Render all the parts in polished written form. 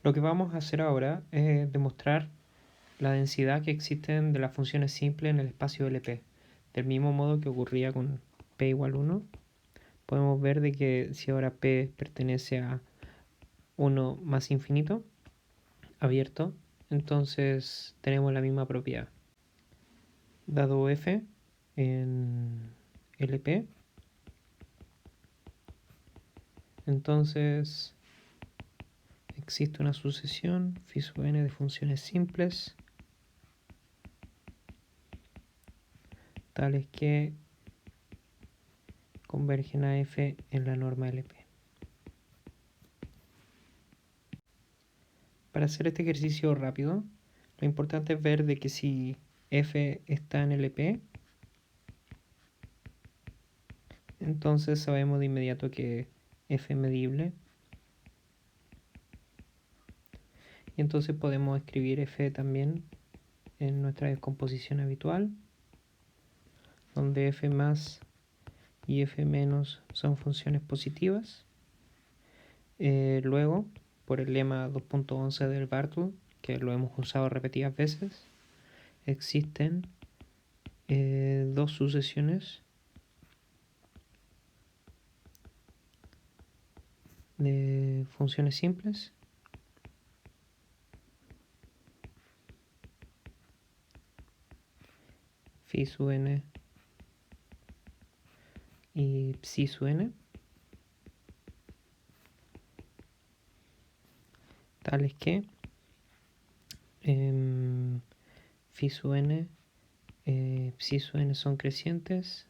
Lo que vamos a hacer ahora es demostrar la densidad que existen de las funciones simples en el espacio LP. Del mismo modo que ocurría con P igual 1, podemos ver de que si ahora P pertenece a 1 más infinito, abierto, entonces tenemos la misma propiedad. Dado F en LP, entonces existe una sucesión phi sub n de funciones simples tales que convergen a F en la norma LP. Para hacer este ejercicio rápido, lo importante es ver de que si F está en LP, entonces sabemos de inmediato que F es medible. Y entonces podemos escribir F también en nuestra descomposición habitual, donde F más y F menos son funciones positivas. Luego, por el lema 2.11 del Bartle, que lo hemos usado repetidas veces, existen dos sucesiones de funciones simples phi sub n y psi sub n, tales que phi sub n, psi sub n son crecientes,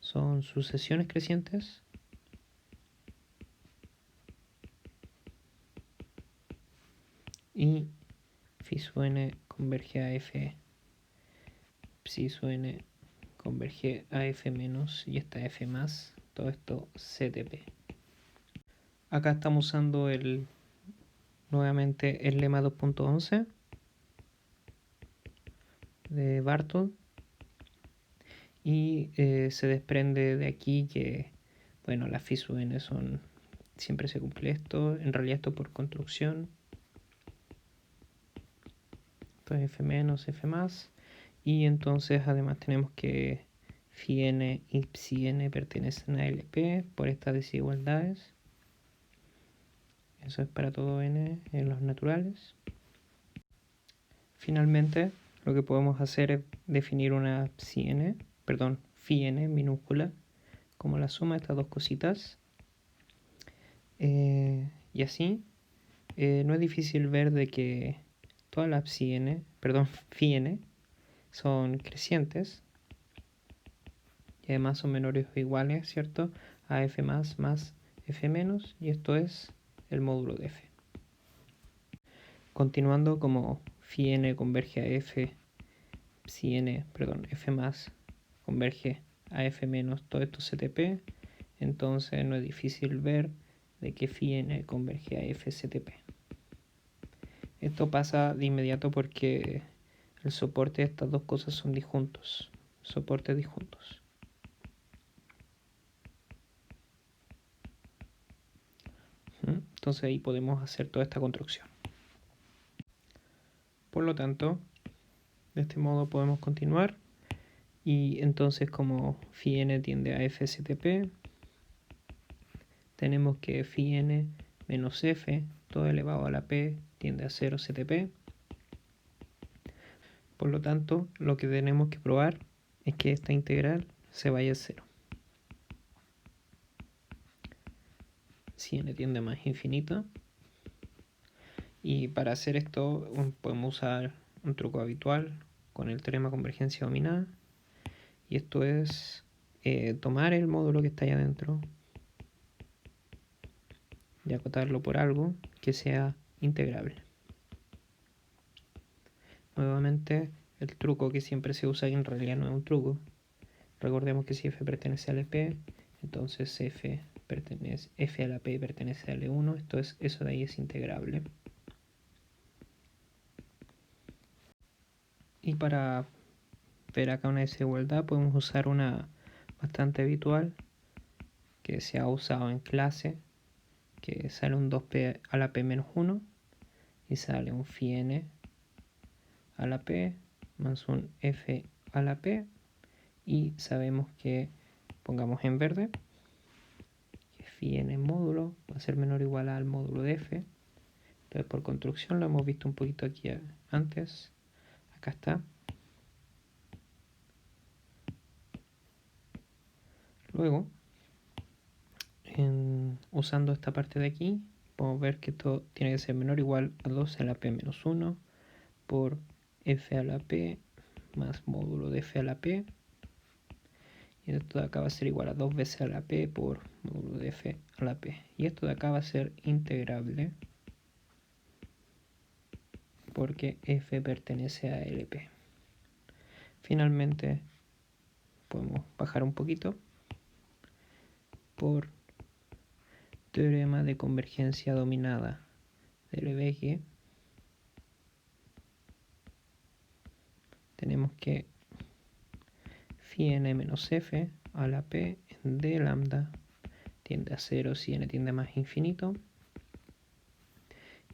son sucesiones crecientes, y phi sub n converge a F, psi sub n converge a F menos y esta F más, todo esto CTP. Acá estamos usando nuevamente el lema 2.11 de Bartle, y se desprende de aquí que, bueno, las phi sub n son, siempre se cumple esto, en realidad esto por construcción, esto es F menos, F más, y entonces además tenemos que phi n y psi n pertenecen a LP por estas desigualdades. Eso es para todo n en los naturales. Finalmente, lo que podemos hacer es definir una phi n minúscula como la suma de estas dos cositas. Y así, no es difícil ver de que todas las phi n son crecientes y además son menores o iguales, ¿cierto?, a f más f menos, y esto es el módulo de f. Continuando, como phi n converge a f, f más converge a f menos, todo esto CTP, entonces no es difícil ver de que phi n converge a f CTP. Esto pasa de inmediato porque el soporte de estas dos cosas son disjuntos, soportes disjuntos. Entonces ahí podemos hacer toda esta construcción. Por lo tanto, de este modo podemos continuar, y entonces como phi n tiende a f CTP, tenemos que phi n menos f todo elevado a la p tiende a 0 CTP. Por lo tanto, lo que tenemos que probar es que esta integral se vaya a 0. Si n tiende a más infinito. Y para hacer esto podemos usar un truco habitual con el teorema de convergencia dominada. Y esto es tomar el módulo que está ahí adentro y acotarlo por algo que sea integrable. Nuevamente, el truco que siempre se usa, y en realidad no es un truco. Recordemos que si f pertenece a LP, entonces f a la p pertenece a L1, eso de ahí es integrable. Y para ver acá una desigualdad podemos usar una bastante habitual que se ha usado en clase que sale un 2p a la p menos 1 y sale un phi n a la p más un f a la p, y sabemos que, pongamos en verde, que phi n módulo va a ser menor o igual al módulo de f. Entonces, por construcción, lo hemos visto un poquito aquí antes. Acá está. Luego, usando esta parte de aquí, podemos ver que esto tiene que ser menor o igual a 2 a la p menos 1 por f a la p más módulo de f a la p. Y esto de acá va a ser igual a 2 veces a la p por módulo de f a la p. Y esto de acá va a ser integrable porque f pertenece a LP. Finalmente, podemos bajar un poquito por teorema de convergencia dominada de Lebesgue. Tenemos que phi n menos f a la p de lambda tiende a 0 si n tiende a más infinito.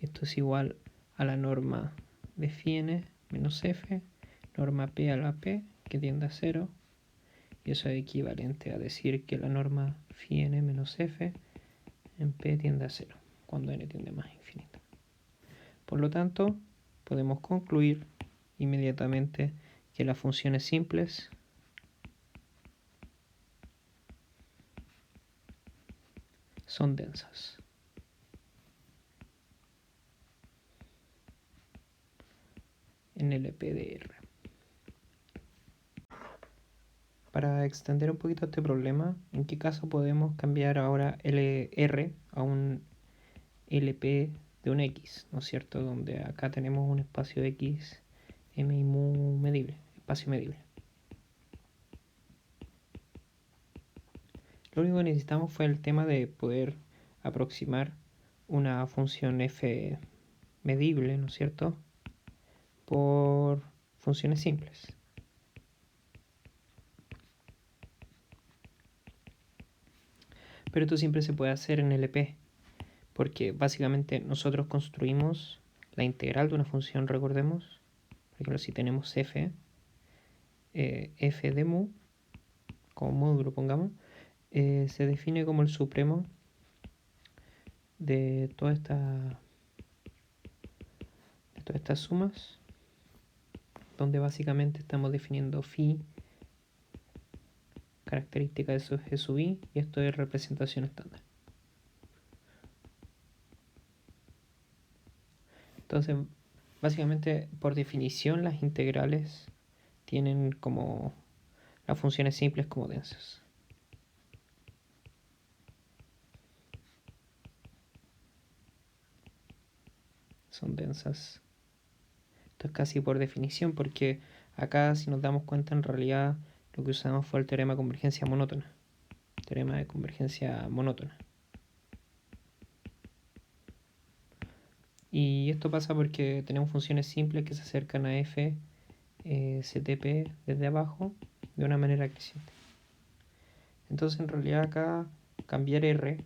Esto es igual a la norma de phi n menos f, norma p a la p, que tiende a 0. Y eso es equivalente a decir que la norma phi n menos f en p tiende a 0, cuando n tiende a más infinito. Por lo tanto, podemos concluir inmediatamente que las funciones simples son densas. En el EPDR. Para extender un poquito este problema, ¿en qué caso podemos cambiar ahora LR a un LP de un X? ¿No es cierto? Donde acá tenemos un espacio X, M y mu medible, espacio medible. Lo único que necesitamos fue el tema de poder aproximar una función f medible, ¿no es cierto?, por funciones simples. Pero esto siempre se puede hacer en LP, porque básicamente nosotros construimos la integral de una función, recordemos. Por ejemplo, si tenemos f de mu, como módulo pongamos, se define como el supremo de todas estas sumas, donde básicamente estamos definiendo phi, característica de su g sub i, y esto es representación estándar. Entonces, básicamente, por definición, las integrales tienen como las funciones simples como densas. Son densas. Esto es casi por definición, porque acá, si nos damos cuenta, en realidad lo que usamos fue el teorema de convergencia monótona. Teorema de convergencia monótona. Y esto pasa porque tenemos funciones simples que se acercan a f CTP desde abajo de una manera creciente. Entonces, en realidad acá cambiar R,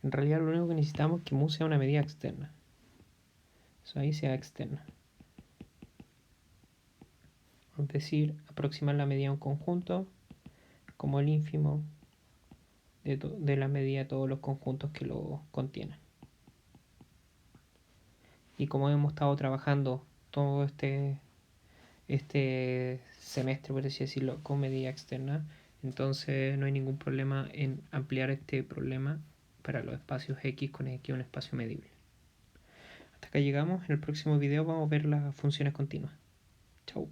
en realidad lo único que necesitamos es que mu sea una medida externa. Eso ahí sea externa. Es decir, aproximar la medida a un conjunto como el ínfimo de la medida de todos los conjuntos que lo contienen. Y como hemos estado trabajando todo este semestre, por así decirlo, con medida externa, entonces no hay ningún problema en ampliar este problema para los espacios X con X un espacio medible. Hasta acá llegamos. En el próximo video vamos a ver las funciones continuas. Chau.